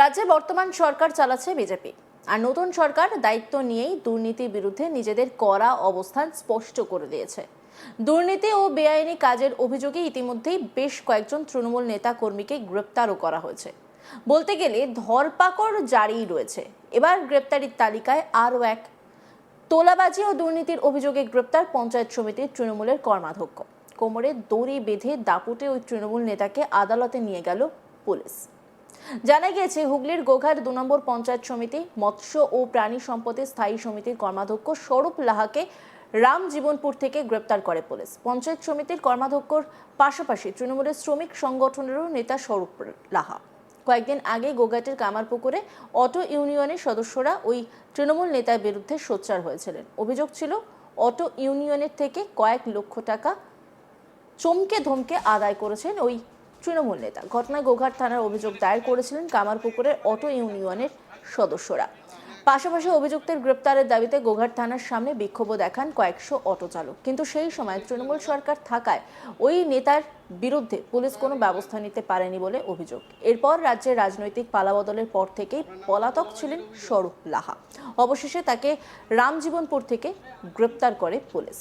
রাজ্যে বর্তমান সরকার চালাচ্ছে বিজেপি, আর নতুন সরকার দায়িত্ব নিয়েই দুর্নীতির বিরুদ্ধে নিজেদের কড়া অবস্থান স্পষ্ট করে দিয়েছে। দুর্নীতি ও বেআইনি কাজের অভিযোগে ইতিমধ্যেই বেশ কয়েকজন তৃণমূল নেতা কর্মীকে গ্রেপ্তারও করা হয়েছে। বলতে গেলে ধরপাকড় জারি রয়েছে। এবার গ্রেপ্তারির তালিকায় আরও এক। তোলাবাজি ও দুর্নীতির অভিযোগে গ্রেপ্তার পঞ্চায়েত সমিতির তৃণমূলের কর্মাধ্যক্ষ। কোমরে দড়ি বেঁধে দাপুটে ওই তৃণমূল নেতাকে আদালতে নিয়ে গেল পুলিশ। জানা গিয়েছে, হুগলির গোঘাট ২ নম্বর পঞ্চায়েত সমিতি মৎস্য ও প্রাণী সম্পদের স্থায়ী সমিতির কর্মাধ্যক্ষ স্বরূপ লাহাকে রামজীবনপুর থেকে গ্রেপ্তার করে পুলিশ। পঞ্চায়েত সমিতির কর্মাধ্যক্ষর পাশাপাশি তৃণমূলের শ্রমিক সংগঠনেরও নেতা স্বরূপ লাহা। কয়েকদিন আগে গোঘাটের কামারপুকুরে অটো ইউনিয়নের সদস্যরা ওই তৃণমূল নেতার বিরুদ্ধে সোচ্চার হয়েছিলেন। অভিযোগ ছিল, অটো ইউনিয়নের থেকে কয়েক লক্ষ টাকা চমকে ধমকে আদায় করেছেন ওই তৃণমূল নেতা। ঘটনায় গোঘাট থানার অভিযোগ দায়ের করেছিলেন কামারপুকুরের অটো ইউনিয়নের সদস্যরা। পাশাপাশি অভিযুক্তের গ্রেপ্তারের দাবিতে গোঘাট থানার সামনে বিক্ষোভও দেখান কয়েকশো অটো চালক। কিন্তু সেই সময় তৃণমূল সরকার থাকায় ওই নেতার বিরুদ্ধে পুলিশ কোনো ব্যবস্থা নিতে পারেনি বলে অভিযোগ। এরপর রাজ্যের রাজনৈতিক পালাবদলের পর থেকেই পলাতক ছিলেন স্বরূপ লাহা। অবশেষে তাকে রামজীবনপুর থেকে গ্রেপ্তার করে পুলিশ।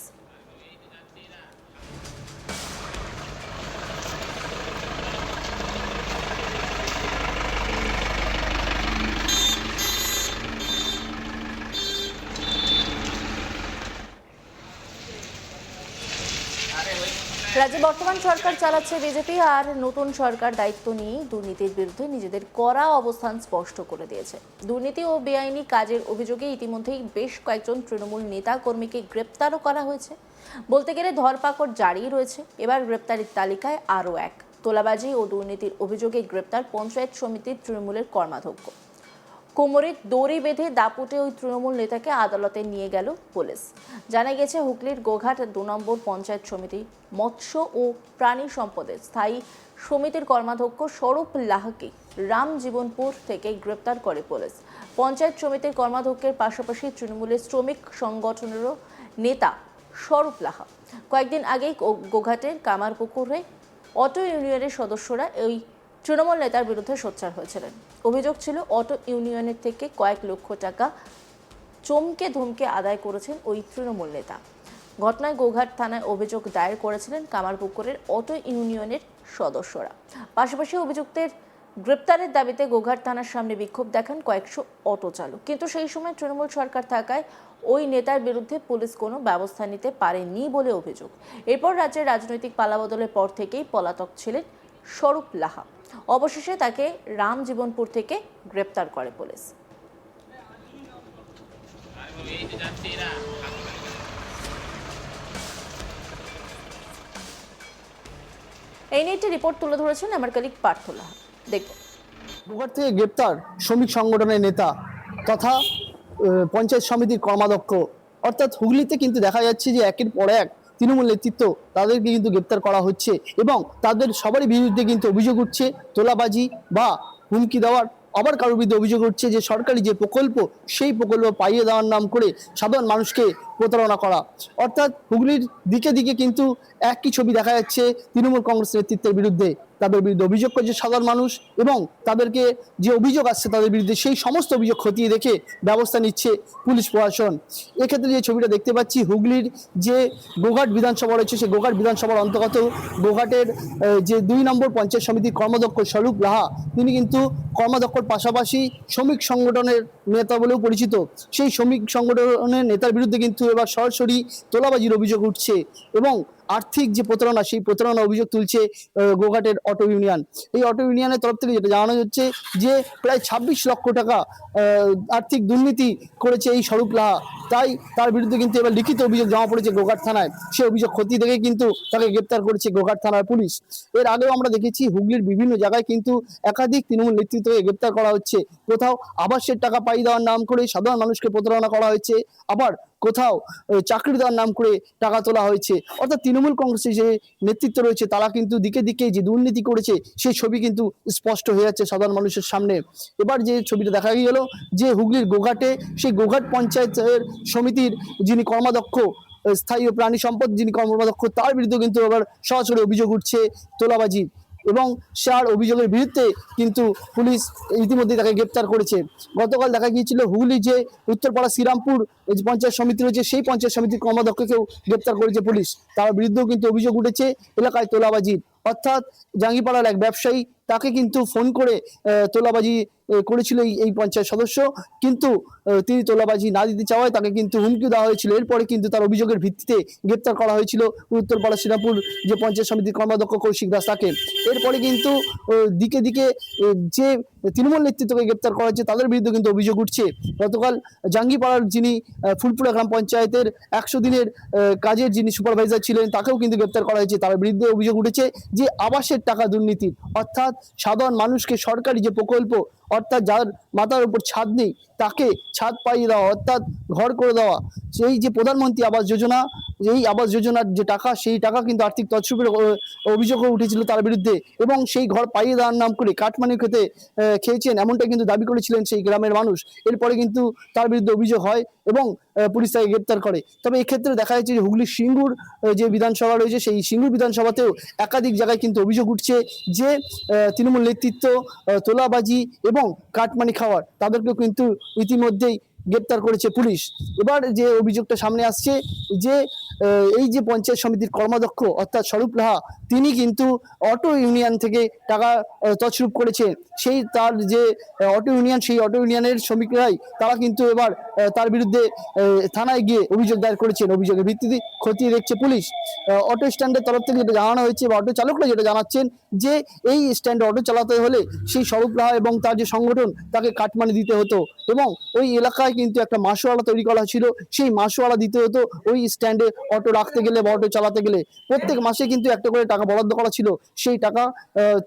রাজ্যে বর্তমান সরকার চালাচ্ছে বিজেপি, আর নতুন সরকার দায়িত্ব নিয়েই দুর্নীতির বিরুদ্ধে নিজেদের কড়া অবস্থান স্পষ্ট করে দিয়েছে। দুর্নীতি ও বেআইনি কাজের অভিযোগে ইতিমধ্যেই বেশ কয়েকজন তৃণমূল নেতা কর্মীকে গ্রেপ্তারও করা হয়েছে। বলতে গেলে ধরপাকড় জারি রয়েছে। এবার গ্রেপ্তারির তালিকায় আরও এক। তোলাবাজি ও দুর্নীতির অভিযোগে গ্রেপ্তার পঞ্চায়েত সমিতির তৃণমূলের কর্মাধ্যক্ষ। কোমরে দড়ি বেঁধে দাপুটে ওই তৃণমূল নেতাকে আদালতে নিয়ে গেল পুলিশ। জানা গেছে, হুগলির গোঘাট ২ নম্বর পঞ্চায়েত সমিতি মৎস্য ও প্রাণী সম্পদের স্থায়ী সমিতির কর্মাধ্যক্ষ স্বরূপ লাহাকে রামজীবনপুর থেকে গ্রেপ্তার করে পুলিশ। পঞ্চায়েত সমিতির কর্মাধ্যক্ষের পাশাপাশি তৃণমূলের শ্রমিক সংগঠনেরও নেতা স্বরূপ লাহা। কয়েকদিন আগেই গোঘাটের কামারপুকুরে অটো ইউনিয়নের সদস্যরা ওই তৃণমূল নেতার বিরুদ্ধে সোচ্চার হয়েছিলেন। অভিযোগ ছিল, অটো ইউনিয়নের থেকে কয়েক লক্ষ টাকা চমকে ধমকে আদায় করেছেন ওই তৃণমূল নেতা। ঘটনায় গোঘাট থানায় অভিযোগ দায়ের করেছিলেন কামারপুকুরের অটো ইউনিয়নের সদস্যরা। পাশাপাশি অভিযুক্তের গ্রেপ্তারের দাবিতে গোঘাট থানার সামনে বিক্ষোভ দেখান কয়েকশো অটো চালক। কিন্তু সেই সময় তৃণমূল সরকার থাকায় ওই নেতার বিরুদ্ধে পুলিশ কোনো ব্যবস্থা নিতে পারেনি বলে অভিযোগ। এরপর রাজ্যের রাজনৈতিক পালাবদলের পর থেকেই পলাতক ছিলেন স্বরূপ লাহা। অবশেষে তাকে রামজীবনপুর থেকে গ্রেপ্তার করে পুলিশ। এই নিয়ে একটি রিপোর্ট তুলে ধরেছেন আমার কলিগ পার্থ লাহা। দেখুন। গোঘাট থেকে গ্রেপ্তার শ্রমিক সংগঠনের নেতা তথা পঞ্চায়েত সমিতির কর্মাধ্যক্ষ। অর্থাৎ হুগলিতে কিন্তু দেখা যাচ্ছে যে একের পর এক তৃণমূল নেতৃত্ব তাদেরকে কিন্তু গ্রেপ্তার করা হচ্ছে এবং তাদের সবারই বিরুদ্ধে কিন্তু অভিযোগ উঠছে তোলাবাজি বা হুমকি দেওয়ার। আবার কারোর বিরুদ্ধে অভিযোগ উঠছে যে সরকারি যে প্রকল্প সেই প্রকল্প পাইয়ে দেওয়ার নাম করে সাধারণ মানুষকে প্রতারণা করা। অর্থাৎ হুগলির দিকে দিকে কিন্তু একই ছবি দেখা যাচ্ছে তৃণমূল কংগ্রেস নেতৃত্বের বিরুদ্ধে। তাদের বিরুদ্ধে অভিযোগ করছে সাধারণ মানুষ এবং তাদেরকে যে অভিযোগ আসছে তাদের বিরুদ্ধে সেই সমস্ত অভিযোগ খতিয়ে দেখে ব্যবস্থা নিচ্ছে পুলিশ প্রশাসন। এক্ষেত্রে যে ছবিটা দেখতে পাচ্ছি, হুগলির যে গোঘাট বিধানসভা রয়েছে সেই গোঘাট বিধানসভার অন্তর্গত গোঘাটের যে ২ নম্বর পঞ্চায়েত সমিতির কর্মাধ্যক্ষ স্বরূপ লাহা, তিনি কিন্তু কর্মাধ্যক্ষর পাশাপাশি শ্রমিক সংগঠনের নেতা বলেও পরিচিত। সেই শ্রমিক সংগঠনের নেতার বিরুদ্ধে কিন্তু এবার সরাসরি তোলাবাজির অভিযোগ উঠছে এবং আর্থিক যে প্রতারণা সেই প্রতারণা অভিযোগ তুলছে গোঘাটের অটো ইউনিয়ন। এই অটো ইউনিয়নের তরফ থেকে যেটা জানানো হচ্ছে যে প্রায় ২৬ লক্ষ টাকা আর্থিক দুর্নীতি করেছে এই স্বরূপ লাহা। তাই তার বিরুদ্ধে কিন্তু এবার লিখিত অভিযোগ জমা পড়েছে গোঘাট থানায়। সেই অভিযোগ খতিয়ে দেখে কিন্তু তাকে গ্রেপ্তার করেছে গোঘাট থানার পুলিশ। এর আগেও আমরা দেখেছি হুগলির বিভিন্ন জায়গায় কিন্তু একাধিক তৃণমূল নেতৃত্বকে গ্রেপ্তার করা হচ্ছে। কোথাও আবাসের টাকা পাইয়ে দেওয়ার নাম করে সাধারণ মানুষকে প্রতারণা করা হয়েছে, আবার কোথাও চাকরি দেওয়ার নাম করে টাকা তোলা হয়েছে। অর্থাৎ তৃণমূল কংগ্রেসের যে নেতৃত্ব রয়েছে তারা কিন্তু দিকে দিকে যে দুর্নীতি করেছে সেই ছবি কিন্তু স্পষ্ট হয়ে যাচ্ছে সাধারণ মানুষের সামনে। এবার যে ছবিটা দেখা গেল যে হুগলির গোঘাটে সেই গোঘাট পঞ্চায়েতের সমিতির যিনি কর্মাধ্যক্ষ স্থায়ী ও প্রাণী সম্পদ যিনি কর্মাধ্যক্ষ তার বিরুদ্ধে কিন্তু এবার সরাসরি অভিযোগ উঠছে তোলাবাজি। এবং সার অভিযোগের বিরুদ্ধে কিন্তু পুলিশ ইতিমধ্যে তাকে গ্রেপ্তার করেছে। গতকাল দেখা গিয়েছিল হুগলি যে উত্তরপাড়া শ্রীরামপুর যে পঞ্চায়েত সমিতি রয়েছে সেই পঞ্চায়েত সমিতির কর্মাধ্যক্ষকেও গ্রেপ্তার করেছে পুলিশ। তার বিরুদ্ধেও কিন্তু অভিযোগ উঠেছে এলাকায় তোলাবাজির, অর্থাৎ জাঙ্গিপাড়ার এক ব্যবসায়ী তাকে কিন্তু ফোন করে তোলাবাজি করেছিল এই পঞ্চায়েত সদস্য, কিন্তু তিনি তোলাবাজি না দিতে চাওয়ায় তাকে কিন্তু হুমকি দেওয়া হয়েছিল। এরপরে কিন্তু তার অভিযোগের ভিত্তিতে গ্রেপ্তার করা হয়েছিল উত্তরপাড়া শ্রীরামপুর যে পঞ্চায়েত সমিতির কর্মাধ্যক্ষ কৌশিক দাস তাকে। এরপরে কিন্তু দিকে দিকে যে তৃণমূল নেতৃত্বকে গ্রেপ্তার করা হয়েছে তাদের বিরুদ্ধে কিন্তু অভিযোগ উঠছে। গতকাল জাঙ্গিপাড়ার যিনি ফুলপুরা গ্রাম পঞ্চায়েতের 100 দিনের কাজের যিনি সুপারভাইজার ছিলেন তাকেও কিন্তু গ্রেপ্তার করা হয়েছে। তার বিরুদ্ধে অভিযোগ উঠেছে যে আবাসের টাকা দুর্নীতির, অর্থাৎ সাধারণ মানুষকে সরকারি যে প্রকল্প, অর্থাৎ যার মাথার উপর ছাদ নেই তাকে ছাদ পাইয়ে দেওয়া, অর্থাৎ ঘর করে দেওয়া, সেই যে প্রধানমন্ত্রী আবাস যোজনা, এই আবাস যোজনার যে টাকা সেই টাকা কিন্তু আর্থিক তছরূপের অভিযোগও উঠেছিল তার বিরুদ্ধে, এবং সেই ঘর পাইয়ে দেওয়ার নাম করে কাটমানি খেয়েছেন এমনটা কিন্তু দাবি করেছিলেন সেই গ্রামের মানুষ। এরপরে কিন্তু তার বিরুদ্ধে অভিযোগ হয় এবং পুলিশ তাকে গ্রেপ্তার করে। তবে এক্ষেত্রে দেখা যাচ্ছে যে হুগলির সিঙ্গুর যে বিধানসভা রয়েছে সেই সিঙ্গুর বিধানসভাতেও একাধিক জায়গায় কিন্তু অভিযোগ উঠছে যে তৃণমূল নেতৃত্ব তোলাবাজি এবং কাটমানি খাওয়ার তাদেরকেও কিন্তু ইতিমধ্যেই গ্রেপ্তার করেছে পুলিশ। এবার যে অভিযোগটা সামনে আসছে যে এই যে পঞ্চায়েত সমিতির কর্মাধ্যক্ষ অর্থাৎ স্বরূপ লাহা তিনি কিন্তু অটো ইউনিয়ন থেকে টাকা তছরূপ করেছে। সেই তার যে অটো ইউনিয়ন, সেই অটো ইউনিয়নের শ্রমিকরাই তারা কিন্তু এবার তার বিরুদ্ধে থানায় গিয়ে অভিযোগ দায়ের করেছেন। অভিযোগের ভিত্তিতে খতিয়ে দেখছে পুলিশ। অটো স্ট্যান্ডের তরফ থেকে যেটা জানানো হয়েছে বা অটো চালকরা যেটা জানাচ্ছেন যে এই স্ট্যান্ডে অটো চালাতে হলে সেই স্বরূপ লাহা এবং তার যে সংগঠন তাকে কাটমানি দিতে হতো, এবং ওই এলাকায় কিন্তু একটা মাসোয়ারা তৈরি করা ছিল, সেই মাসোয়ারা দিতে হতো ওই স্ট্যান্ডে অটো রাখতে গেলে বা অটো চালাতে গেলে। প্রত্যেক মাসে কিন্তু একটা করে টাকা বরাদ্দ করা ছিল, সেই টাকা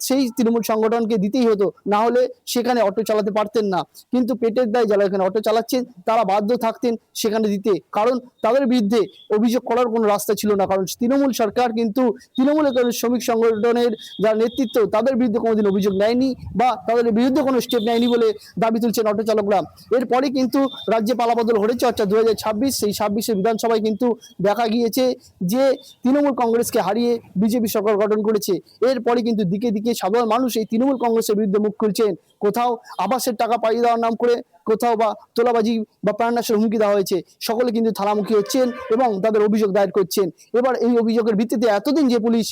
সেই তৃণমূল সংগঠনকে দিতেই হতো, না হলে সেখানে অটো চালাতে পারতেন না। কিন্তু পেটের দায় যারা এখানে অটো চালাচ্ছেন তারা বাধ্য থাকতেন সেখানে দিতে, কারণ তাদের বিরুদ্ধে অভিযোগ করার কোনো রাস্তা ছিল না। কারণ তৃণমূল সরকার কিন্তু তৃণমূলের শ্রমিক সংগঠনের যারা নেতৃত্ব তাদের বিরুদ্ধে কোনোদিন অভিযোগ নেয়নি বা তাদের বিরুদ্ধে কোনো স্টেপ নেয়নি বলে দাবি তুলছেন অটো চালকরা। এরপরে কিন্তু রাজ্যে পালাবদল ঘটেছে, অর্থাৎ 2026 সেই 26 বিধানসভায় কিন্তু দেখা গিয়েছে যে তৃণমূল কংগ্রেসকে হারিয়ে বিজেপি সরকার গঠন করেছে। এরপরে কিন্তু দিকে দিকে সাধারণ মানুষ এই তৃণমূল কংগ্রেসের বিরুদ্ধে মুখ খুলছেন। কোথাও আবাসের টাকা পাইয়ে দেওয়ার নাম করে, কোথাও বা তোলাবাজি বা প্রাণনাশের হুমকি দেওয়া হয়েছে। সকলে কিন্তু থানামুখী হচ্ছেন এবং তাদের অভিযোগ দায়ের করছেন। এবার এই অভিযোগের ভিত্তিতে এতদিন যে পুলিশ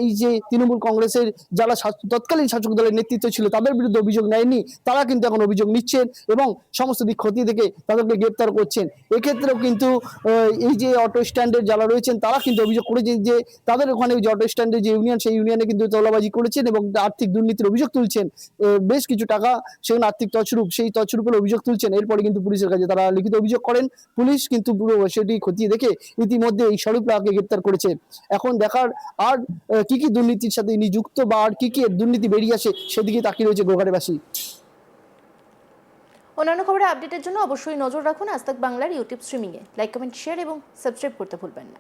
এই যে তৃণমূল কংগ্রেসের যারা তৎকালীন শাসক দলের নেতৃত্ব ছিল তাদের বিরুদ্ধে অভিযোগ নেয়নি, তারা কিন্তু এখন অভিযোগ নিচ্ছেন এবং সমস্ত দিক খতিয়ে দেখে তাদেরকে গ্রেপ্তার করছেন। এক্ষেত্রেও কিন্তু এই যে অটো স্ট্যান্ডের যারা রয়েছেন তারা কিন্তু অভিযোগ করেছেন যে তাদের ওখানে যে অটো স্ট্যান্ডের যে ইউনিয়ন সেই ইউনিয়নে কিন্তু তোলাবাজি করেছেন এবং আর্থিক দুর্নীতির অভিযোগ তুলছেন। বেশ কিছু টাকা সেখানে আর্থিক তছরূপ, সেই তছরূপের অভিযোগ তুলছেন। এরপরে কিন্তু পুলিশের কাছে তারা লিখিত অভিযোগ করেন। পুলিশ কিন্তু পুরো সেটি খতিয়ে দেখে ইতিমধ্যে এই স্বরূপ লাহাকে গ্রেপ্তার করেছে। এখন দেখার আর কি কি দুর্নীতির সাথে নিযুক্ত বা আর কি কি দুর্নীতি বেরিয়ে আসে সেদিকে তাকিয়ে রয়েছে গোঘাটবাসী। অন্যান্য খবরের আপডেটের জন্য অবশ্যই নজর রাখুন আজ তাক বাংলার ইউটিউব স্ট্রিমিংয়ে। লাইক, কমেন্ট, শেয়ার এবং সাবস্ক্রাইব করতে ভুলবেন না।